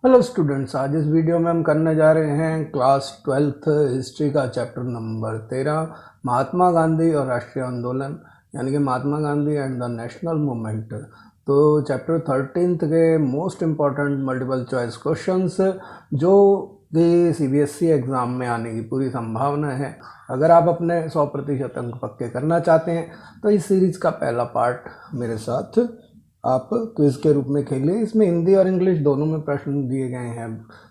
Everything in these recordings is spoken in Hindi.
हेलो स्टूडेंट्स, आज इस वीडियो में हम करने जा रहे हैं क्लास 12th हिस्ट्री का चैप्टर नंबर 13 महात्मा गांधी और राष्ट्रीय आंदोलन, यानी कि Mahatma Gandhi and the national movement. तो चैप्टर 13th के most important multiple choice questions जो कि सीबीएसई एग्ज़ाम में आने की पूरी संभावना है। अगर आप अपने 100% अंक पक्के करना चाहते हैं तो इस सीरीज़ का पहला पार्ट मेरे साथ आप क्विज के रूप में खेलिए। इसमें हिंदी और इंग्लिश दोनों में प्रश्न दिए गए हैं।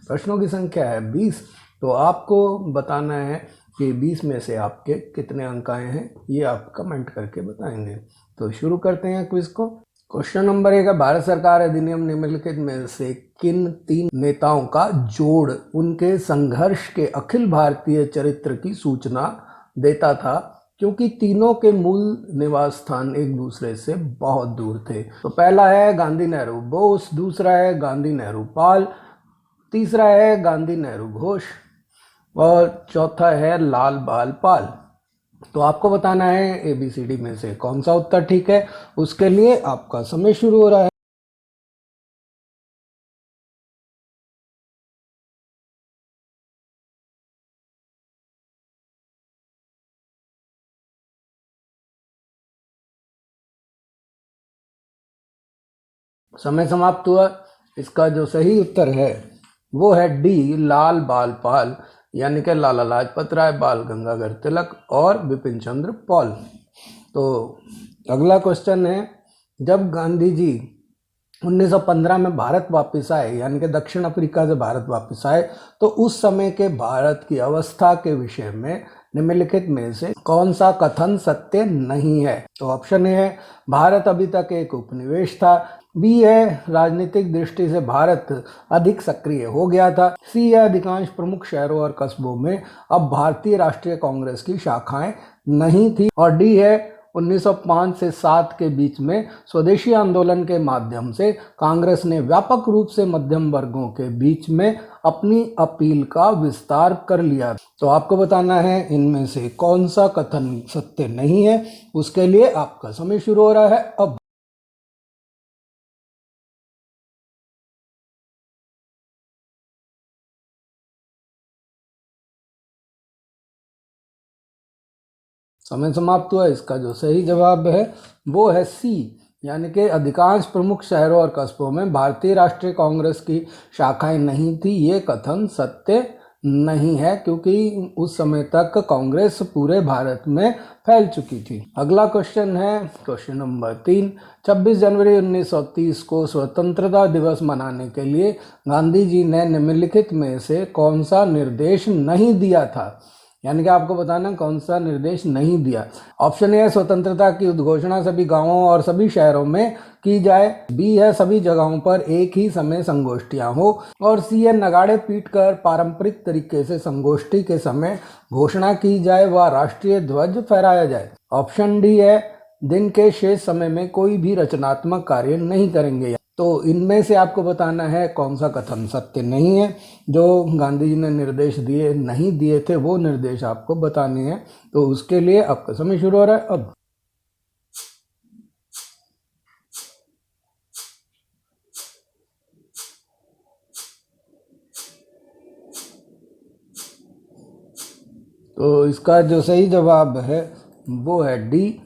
प्रश्नों की संख्या है 20। तो आपको बताना है कि 20 में से आपके कितने अंक आए हैं, ये आप कमेंट करके बताएंगे। तो शुरू करते हैं क्विज को। क्वेश्चन नंबर 1 है, भारत सरकार अधिनियम निम्नलिखित में से किन 3 नेताओं का जोड़ उनके संघर्ष के अखिल भारतीय चरित्र की सूचना देता था, क्योंकि तीनों के मूल निवास स्थान एक दूसरे से बहुत दूर थे। तो पहला है गांधी नेहरू बोस, दूसरा है गांधी नेहरू पाल, तीसरा है गांधी नेहरू घोष और चौथा है लाल बाल पाल। तो आपको बताना है ABCD में से कौन सा उत्तर ठीक है। उसके लिए आपका समय शुरू हो रहा है। समय समाप्त हुआ। इसका जो सही उत्तर है वो है डी, लाल बाल पाल, यानी कि लाला लाजपत राय, बाल गंगाधर तिलक और बिपिन चंद्र पॉल। तो अगला क्वेश्चन है, जब गांधी जी 1915 में भारत वापस आए, यानी कि दक्षिण अफ्रीका से भारत वापस आए, तो उस समय के भारत की अवस्था के विषय में निम्नलिखित में से कौन सा कथन सत्य नहीं है। तो ऑप्शन ए है, भारत अभी तक एक उपनिवेश था। बी है, राजनीतिक दृष्टि से भारत अधिक सक्रिय हो गया था। सी है, अधिकांश प्रमुख शहरों और कस्बों में अब भारतीय राष्ट्रीय कांग्रेस की शाखाएं नहीं थी। और डी है, 1905 से 7 के बीच में स्वदेशी आंदोलन के माध्यम से कांग्रेस ने व्यापक रूप से मध्यम वर्गों के बीच में अपनी अपील का विस्तार कर लिया। तो आपको बताना है इनमें से कौन सा कथन सत्य नहीं है। उसके लिए आपका समय शुरू हो रहा है अब। समय समाप्त हुआ। इसका जो सही जवाब है वो है सी, यानी कि अधिकांश प्रमुख शहरों और कस्बों में भारतीय राष्ट्रीय कांग्रेस की शाखाएं नहीं थी। ये कथन सत्य नहीं है, क्योंकि उस समय तक कांग्रेस पूरे भारत में फैल चुकी थी। अगला क्वेश्चन है क्वेश्चन नंबर 3, 26 जनवरी 1930 को स्वतंत्रता दिवस मनाने के लिए गांधी जी ने निम्नलिखित में से कौन सा निर्देश नहीं दिया था, यानी कि आपको बताना कौन सा निर्देश नहीं दिया। ऑप्शन ए है, स्वतंत्रता की उद्घोषणा सभी गांवों और सभी शहरों में की जाए। बी है, सभी जगहों पर एक ही समय संगोष्ठियां हो। और सी है, नगाड़े पीटकर पारंपरिक तरीके से संगोष्ठी के समय घोषणा की जाए व राष्ट्रीय ध्वज फहराया जाए। ऑप्शन डी है, दिन के शेष समय में कोई भी रचनात्मक कार्य नहीं करेंगे। तो इनमें से आपको बताना है कौन सा कथन सत्य नहीं है। जो गांधी जी ने निर्देश दिए नहीं दिए थे वो निर्देश आपको बताने हैं। तो उसके लिए आपका समय शुरू हो रहा है अब। तो इसका जो सही जवाब है वो है डी,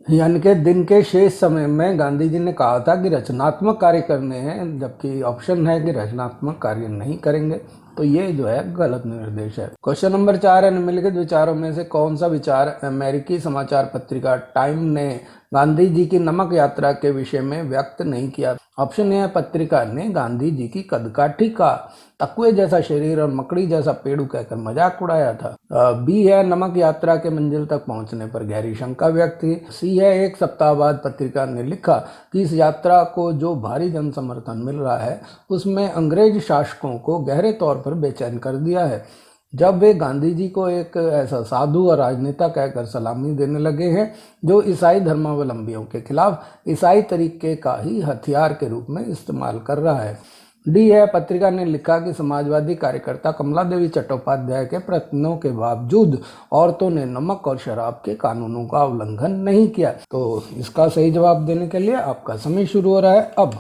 यानी कि दिन के शेष समय में गांधी जी ने कहा था कि रचनात्मक कार्य करने हैं, जबकि ऑप्शन है कि रचनात्मक कार्य नहीं करेंगे। तो ये जो है गलत निर्देश है। क्वेश्चन नंबर 4 है, निम्नलिखित विचारों में से कौन सा विचार अमेरिकी समाचार पत्रिका टाइम ने गांधी जी की नमक यात्रा के विषय में व्यक्त नहीं किया। ऑप्शन ए है, पत्रिका ने गांधी जी की कदकाठी का तकवे जैसा शरीर और मकड़ी जैसा पेड़ू कहकर मजाक उड़ाया था। बी है, नमक यात्रा के मंजिल तक पहुंचने पर गहरी शंका व्यक्त की। सी है, एक सप्ताह बाद पत्रिका ने लिखा कि इस यात्रा को जो भारी जन समर्थन मिल रहा है उसमें अंग्रेज शासकों को गहरे तौर पर बेचैन कर दिया है। जब वे गांधी जी को एक ऐसा साधु और राजनेता कहकर सलामी देने लगे हैं जो ईसाई धर्मावलंबियों के खिलाफ ईसाई तरीके का ही हथियार के रूप में इस्तेमाल कर रहा है। डी है, पत्रिका ने लिखा कि समाजवादी कार्यकर्ता कमला देवी चट्टोपाध्याय के प्रयत्नों के बावजूद औरतों ने नमक और शराब के कानूनों का उल्लंघन नहीं किया। तो इसका सही जवाब देने के लिए आपका समय शुरू हो रहा है अब।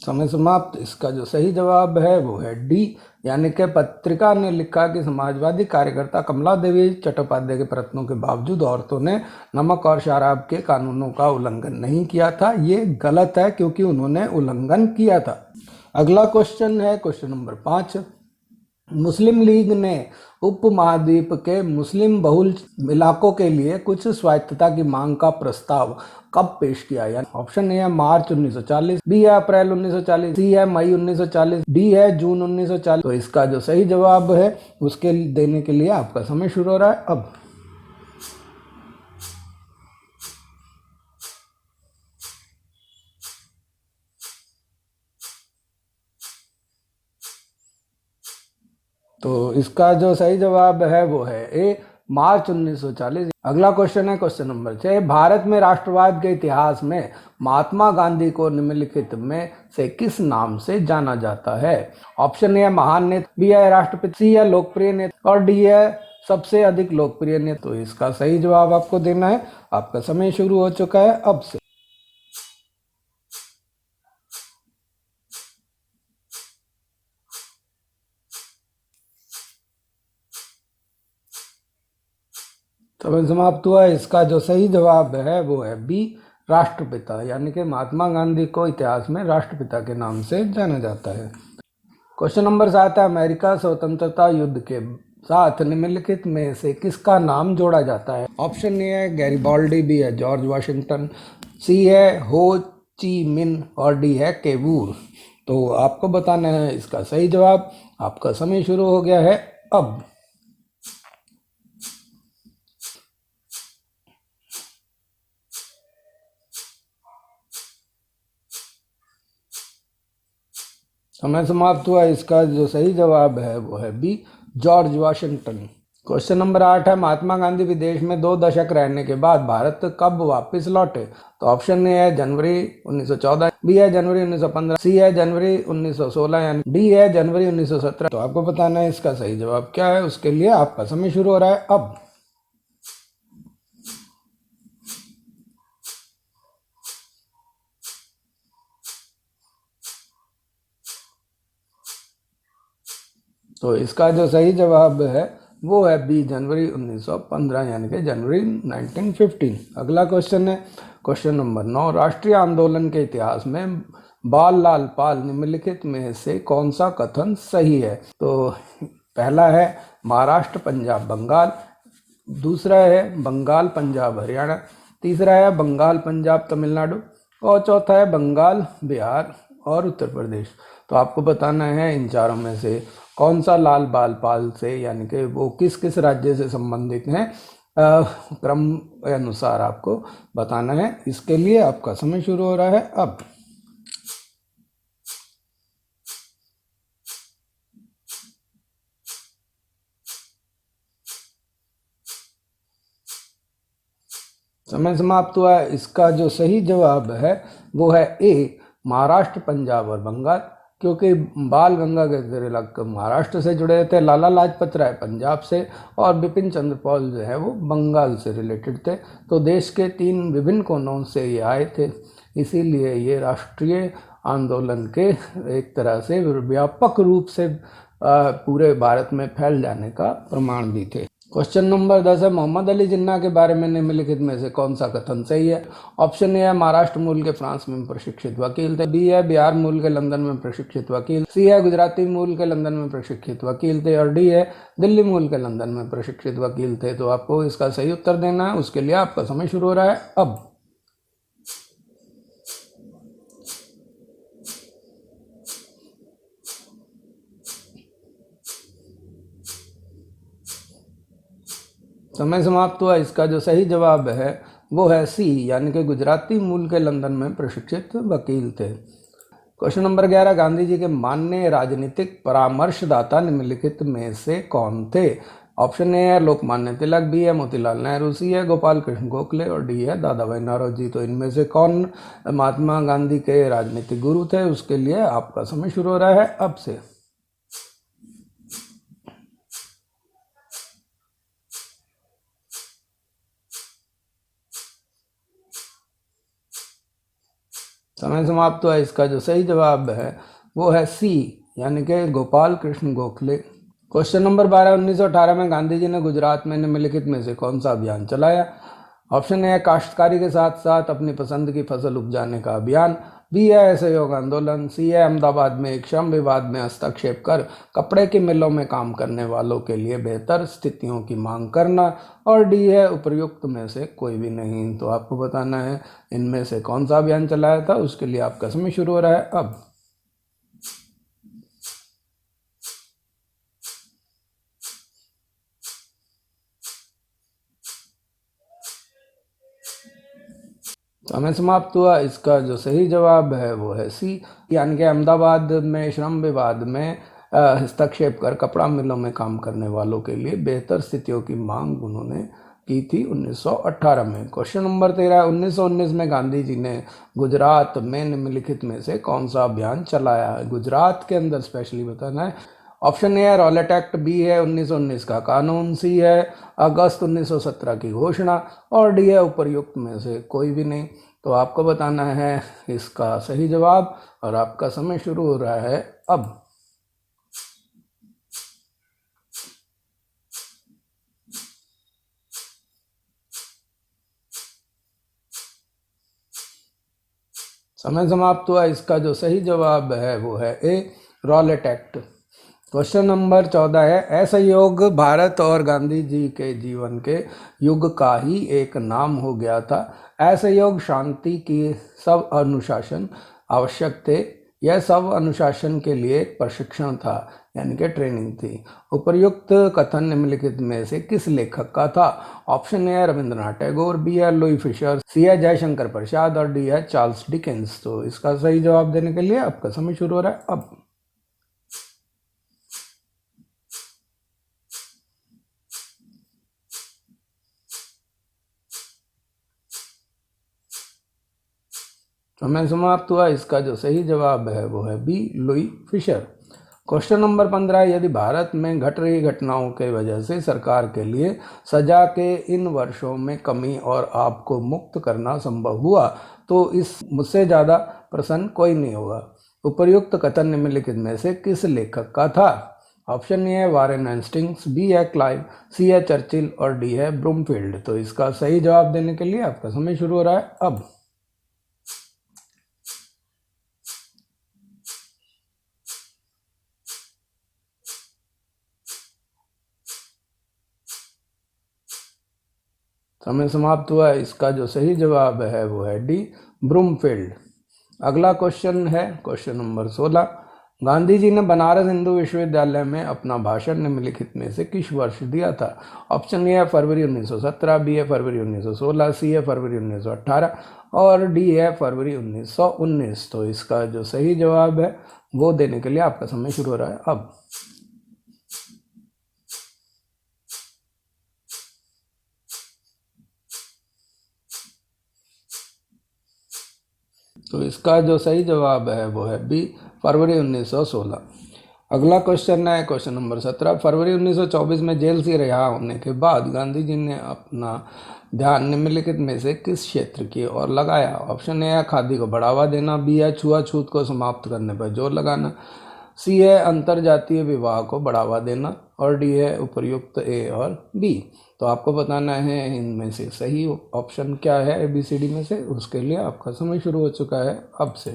समय समाप्त। इसका जो सही जवाब है वो है डी, यानी कि पत्रिका ने लिखा कि समाजवादी कार्यकर्ता कमला देवी चट्टोपाध्याय के प्रयत्नों के बावजूद औरतों ने नमक और शराब के कानूनों का उल्लंघन नहीं किया था। ये गलत है क्योंकि उन्होंने उल्लंघन किया था। अगला क्वेश्चन है क्वेश्चन नंबर 5। मुस्लिम लीग ने उपमहाद्वीप के मुस्लिम बहुल इलाकों के लिए कुछ स्वायत्तता की मांग का प्रस्ताव कब पेश किया? यानी ऑप्शन ए है मार्च 1940, बी है अप्रैल 1940, सी है मई 1940, डी है जून 1940। तो इसका जो सही जवाब है उसके देने के लिए आपका समय शुरू हो रहा है अब। तो इसका जो सही जवाब है वो है ए, मार्च 1940। अगला क्वेश्चन है क्वेश्चन नंबर 6। भारत में राष्ट्रवाद के इतिहास में महात्मा गांधी को निम्नलिखित में से किस नाम से जाना जाता है? ऑप्शन ए है महान नेता, बी है राष्ट्रपिता, सी है लोकप्रिय नेता और डी है सबसे अधिक लोकप्रिय नेता। तो इसका सही जवाब आपको देना है। आपका समय शुरू हो चुका है अब से। समय समाप्त हुआ। इसका जो सही जवाब है वो है बी, राष्ट्रपिता, यानी कि महात्मा गांधी को इतिहास में राष्ट्रपिता के नाम से जाना जाता है। क्वेश्चन नंबर 7 है अमेरिका स्वतंत्रता युद्ध के साथ निम्नलिखित में से किसका नाम जोड़ा जाता है? ऑप्शन ए है गैरिबाल्डी, बी है जॉर्ज वाशिंगटन, सी है हो ची मिन और डी है केवूर। तो आपको बताना है इसका सही जवाब। आपका समय शुरू हो गया है अब। समय समाप्त हुआ। इसका जो सही जवाब है वो है B, George Washington. Question number 8 है महात्मा गांधी विदेश में 2 दशक रहने के बाद भारत कब वापस लौटे? तो ऑप्शन ए है जनवरी 1914, बी है जनवरी 1915, सी है जनवरी 1916 यानी डी है जनवरी 1917। तो आपको बताना है इसका सही जवाब क्या है। उसके लिए आपका समय शुरू हो रहा है अब। तो इसका जो सही जवाब है वो है बी, जनवरी 1915 यानी कि जनवरी 1915। अगला क्वेश्चन है क्वेश्चन नंबर 9। राष्ट्रीय आंदोलन के इतिहास में बाल लाल पाल निम्नलिखित में से कौन सा कथन सही है? तो पहला है महाराष्ट्र पंजाब बंगाल, दूसरा है बंगाल पंजाब हरियाणा, तीसरा है बंगाल पंजाब तमिलनाडु और चौथा है बंगाल बिहार और उत्तर प्रदेश। तो आपको बताना है इन चारों में से कौन सा लाल बाल पाल से यानी कि वो किस किस राज्य से संबंधित हैं, क्रम अनुसार आपको बताना है। इसके लिए आपका समय शुरू हो रहा है अब। समय समाप्त हुआ है। इसका जो सही जवाब है वो है ए, महाराष्ट्र पंजाब और बंगाल, क्योंकि बाल गंगाधर तिलक महाराष्ट्र से जुड़े थे, लाला लाजपत राय पंजाब से और बिपिन चंद्र पाल जो है वो बंगाल से रिलेटेड थे। तो देश के 3 विभिन्न कोनों से ये आए थे, इसीलिए ये राष्ट्रीय आंदोलन के एक तरह से व्यापक रूप से पूरे भारत में फैल जाने का प्रमाण भी थे। क्वेश्चन नंबर 10 है मोहम्मद अली जिन्ना के बारे में निम्नलिखित में से कौन सा कथन सही है? ऑप्शन ए है महाराष्ट्र मूल के फ्रांस में प्रशिक्षित वकील थे, बी है बिहार मूल के लंदन में प्रशिक्षित वकील, सी है गुजराती मूल के लंदन में प्रशिक्षित वकील थे और डी है दिल्ली मूल के लंदन में प्रशिक्षित वकील थे। तो आपको इसका सही उत्तर देना है। उसके लिए आपका समय शुरू हो रहा है अब। समय समाप्त हुआ। इसका जो सही जवाब है वो है सी, यानी कि गुजराती मूल के लंदन में प्रशिक्षित वकील थे। क्वेश्चन नंबर 11 गांधी जी के माननीय राजनीतिक परामर्शदाता निम्नलिखित में से कौन थे? ऑप्शन ए है लोकमान्य तिलक, बी है मोतीलाल नेहरू, सी है गोपाल कृष्ण गोखले और डी है दादा भाई नौरोजी। तो इनमें से कौन महात्मा गांधी के राजनीतिक गुरु थे? उसके लिए आपका समय शुरू हो रहा है अब से। समय समाप्त हुआ। इसका जो सही जवाब है वो है सी, यानी कि गोपाल कृष्ण गोखले। क्वेश्चन नंबर 12, 1918 में गांधी जी ने गुजरात में निम्नलिखित में से कौन सा अभियान चलाया? ऑप्शन ए है काश्तकारी के साथ साथ अपनी पसंद की फसल उपजाने का अभियान, बी है असहयोग आंदोलन, सी है अहमदाबाद में एक श्रम विवाद में हस्तक्षेप कर कपड़े की मिलों में काम करने वालों के लिए बेहतर स्थितियों की मांग करना, और डी है उपर्युक्त में से कोई भी नहीं। तो आपको बताना है इनमें से कौन सा अभियान चलाया था। उसके लिए आपका समय शुरू हो रहा है अब। समय समाप्त हुआ। इसका जो सही जवाब है वो है सी, यानी कि अहमदाबाद में श्रम विवाद में हस्तक्षेप कर कपड़ा मिलों में काम करने वालों के लिए बेहतर स्थितियों की मांग उन्होंने की थी 1918 में। क्वेश्चन नंबर 13, 1919 में गांधी जी ने गुजरात में निम्नलिखित में से कौन सा अभियान चलाया है? गुजरात के अंदर स्पेशली बताना है। ऑप्शन ए है रॉलेट एक्ट, बी है 1919 का कानून, सी है अगस्त 1917 की घोषणा, और डी है उपर्युक्त में से कोई भी नहीं। तो आपको बताना है इसका सही जवाब, और आपका समय शुरू हो रहा है अब। समय समाप्त हुआ। इसका जो सही जवाब है वो है ए, रॉलेट एक्ट। क्वेश्चन नंबर 14 है, असहयोग भारत और गांधी जी के जीवन के युग का ही एक नाम हो गया था। असहयोग शांति की सब अनुशासन आवश्यक थे। यह सब अनुशासन के लिए एक प्रशिक्षण था, यानी कि ट्रेनिंग थी। उपर्युक्त कथन निम्नलिखित में से किस लेखक का था? ऑप्शन ए है रविंद्रनाथ टैगोर, बी है लुई फिशर, सी है जयशंकर प्रसाद, और डी है चार्ल्स डिकेंस। तो इसका सही जवाब देने के लिए आपका समय शुरू हो रहा है अब। समय समाप्त हुआ। इसका जो सही जवाब है वो है B, Louis Fischer. Question number 15, यदि भारत में घट रही घटनाओं के वजह से सरकार के लिए सजा के इन वर्षों में कमी और आपको मुक्त करना संभव हुआ तो इस मुझसे ज़्यादा प्रसन्न कोई नहीं होगा। उपर्युक्त कथन निम्नलिखित में से किस लेखक का था? ऑप्शन ए है वारेन हेस्टिंग्स, बी है क्लाइव, सी है चर्चिल, और डी है ब्रूमफील्ड। तो इसका सही जवाब देने के लिए आपका समय शुरू हो रहा है अब। समय समाप्त हुआ। इसका जो सही जवाब है वो है डी, ब्रूमफील्ड। अगला क्वेश्चन है क्वेश्चन नंबर 16, गांधी जी ने बनारस हिंदू विश्वविद्यालय में अपना भाषण निम्नलिखित में से किस वर्ष दिया था? ऑप्शन ए है फरवरी 1917, बी है फरवरी 1916, सी है फरवरी 1918, और डी है फरवरी 1919। तो इसका जो सही जवाब है वो देने के लिए आपका समय शुरू हो रहा है अब। तो इसका जो सही जवाब है वो है बी, फरवरी 1916। अगला क्वेश्चन है क्वेश्चन नंबर 17, फरवरी 1924 में जेल से रिहा होने के बाद गांधी जी ने अपना ध्यान निम्नलिखित में से किस क्षेत्र की ओर लगाया? ऑप्शन ए है खादी को बढ़ावा देना, बी है छुआछूत को समाप्त करने पर जोर लगाना, सी है अंतर जातीय विवाह को बढ़ावा देना, और डी है उपर्युक्त ए और बी। तो आपको बताना है इनमें से सही ऑप्शन क्या है ABCD में से। उसके लिए आपका समय शुरू हो चुका है अब से।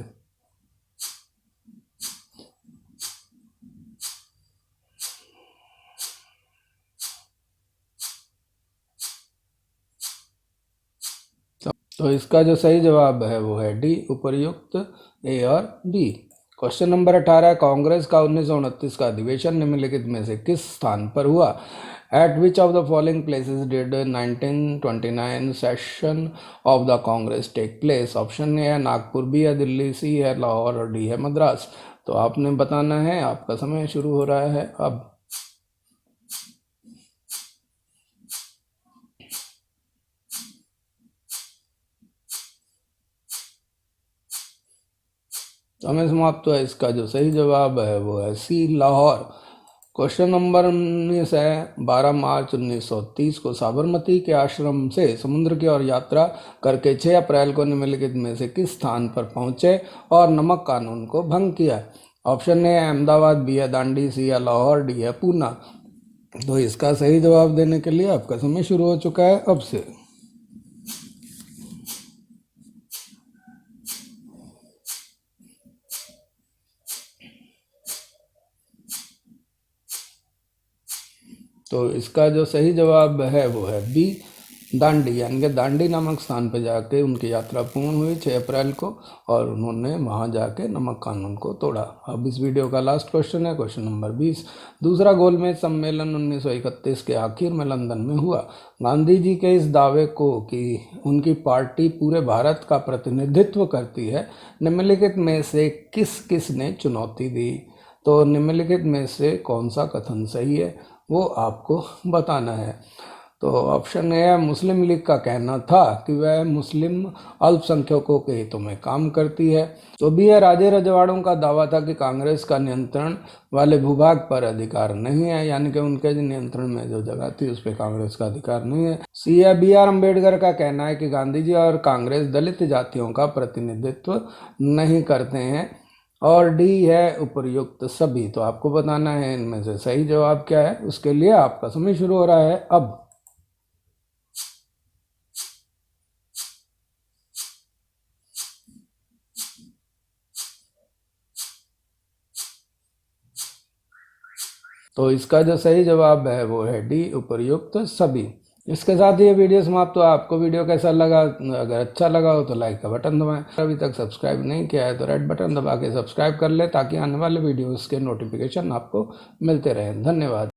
तो इसका जो सही जवाब है वो है डी, उपर्युक्त ए और बी। क्वेश्चन नंबर 18, कांग्रेस का 1929 का अधिवेशन निम्नलिखित में से किस स्थान पर हुआ? At which of the following places did 1929 session of the Congress take place? Option A है नागपुर, बी है दिल्ली, सी है लाहौर, और डी है मद्रास। तो आपने बताना है, आपका समय शुरू हो रहा है अब। समय समाप्त हुआ। इसका जो सही जवाब है वो है सी, लाहौर। क्वेश्चन नंबर 19 है 12 मार्च 1930 को साबरमती के आश्रम से समुद्र की ओर यात्रा करके 6 अप्रैल को निम्नलिखित में से किस स्थान पर पहुंचे और नमक कानून को भंग किया। ऑप्शन ए अहमदाबाद, बी है दांडी, सी है लाहौर, डी है पूना। तो इसका सही जवाब देने के लिए आपका समय शुरू हो चुका है अब से। तो इसका जो सही जवाब है वो है बी, दांडी, यानी कि दांडी नामक स्थान पर जाके उनकी यात्रा पूर्ण हुई 6 अप्रैल को और उन्होंने वहां जाके नमक कानून को तोड़ा। अब इस वीडियो का लास्ट क्वेश्चन है क्वेश्चन नंबर 20। दूसरा गोलमेज सम्मेलन 1931 के आखिर में लंदन में हुआ। गांधी जी के इस दावे को कि उनकी पार्टी पूरे भारत का प्रतिनिधित्व करती है निम्नलिखित में से किस किस ने चुनौती दी। तो निम्नलिखित में से कौन सा कथन सही है वो आपको बताना है। तो ऑप्शन ए है मुस्लिम लीग का कहना था कि वह मुस्लिम अल्पसंख्यकों के हितों में काम करती है। तो बी है राजे रजवाड़ों का दावा था कि कांग्रेस का नियंत्रण वाले भूभाग पर अधिकार नहीं है, यानी कि उनके नियंत्रण में जो जगह थी उस पर कांग्रेस का अधिकार नहीं है। सी है बी आर अम्बेडकर का कहना है कि गांधी जी और कांग्रेस दलित जातियों का प्रतिनिधित्व नहीं करते हैं। और डी है उपर्युक्त सभी। तो आपको बताना है इनमें से सही जवाब क्या है, उसके लिए आपका समय शुरू हो रहा है अब। तो इसका जो सही जवाब है वो है डी, उपर्युक्त सभी। इसके साथ ये वीडियो समाप्त हुआ। आपको वीडियो कैसा लगा? अगर अच्छा लगा हो तो लाइक का बटन दबाएं। अभी तक सब्सक्राइब नहीं किया है तो रेड बटन दबा के सब्सक्राइब कर ले ताकि आने वाले वीडियोस के नोटिफिकेशन आपको मिलते रहें। धन्यवाद।